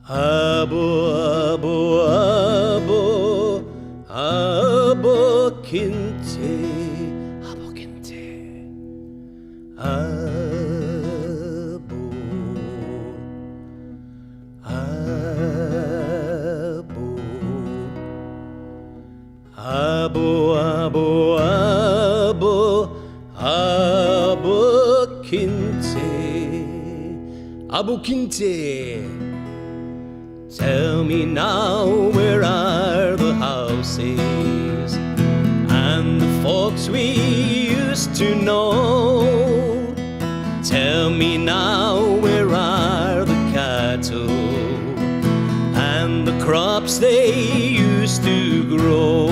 Abo, abo, abo, abo kinte, abo kinte, abo, abo, abo, abo, abo, abo kinte, abo kinte. Tell me now, where are the houses and the folks we used to know? Tell me now, where are the cattle and the crops they used to grow?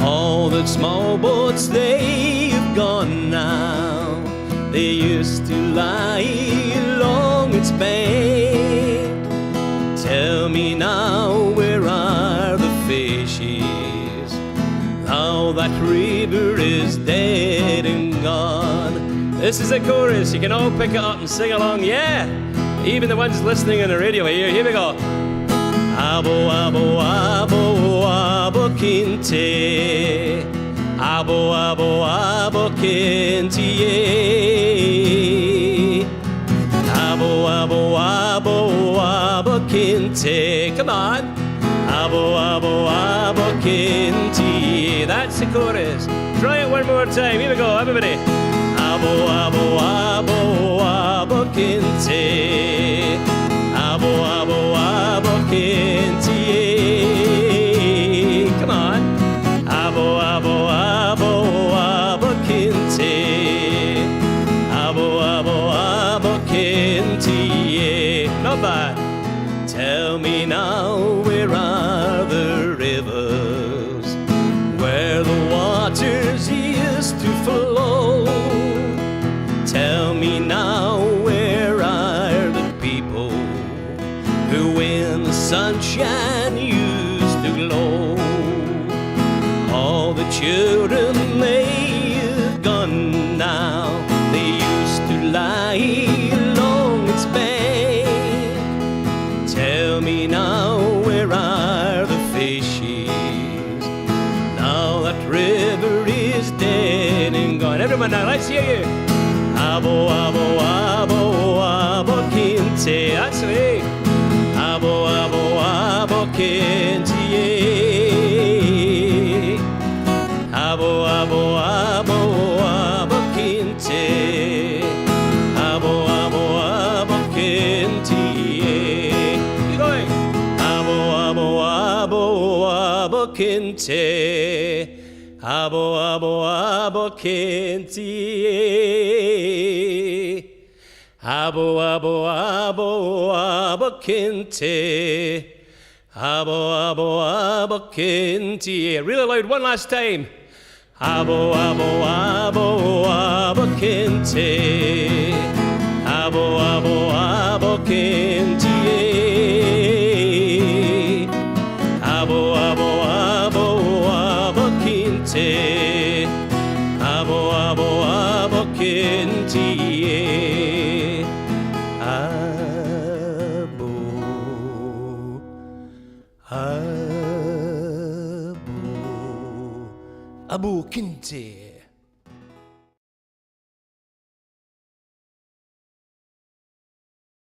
All the small boats, they've gone now. They used to lie along its bank. Tell me now, where are the fishes? Now that river is dead and gone. This is a chorus, you can all pick it up and sing along, yeah? Even the ones listening on the radio here we go. Abo, abo, abo, abo kinte. Abo, abo, abo kinte, yeah. Abo, abo, abo, abo kinte. Come on. Abo, abo, abo kinte. That's the chorus. Try it one more time. Here we go, everybody. Abo, abo, abo, abo kinte. Abo, abo, abo kinte. Come on. Abo, abo, abo, abo kinte. Abo, abo, abo kinte. Not bad. Tell me now, where are the rivers where the waters used to flow? Tell me now, where are the people who when the sunshine used to glow? All the children, they've gone now. They used to lie along its bank. Tell me now, where are the fishes? Now that river is dead and gone. Everyone now, let's hear you. Abo, abo, abo, abo kinte. That's me. Abo, abo, abo kinte. Abo, abo, abo, abo kinte. Abo, abo, abo kinte. Keep going. Abo, abo, abo, abo kinte. Abo, abo, abo kinte. Abo, abo, abo, abo kinte. Abo, abo, abo kinte. Really loud, one last time. Abo, abo, abo, abo kinte. Abo, abo, abo kinte. Abo, abo, abo, abo kinte. Abo, abo, abo kinte. Abo, abo, abo kinte.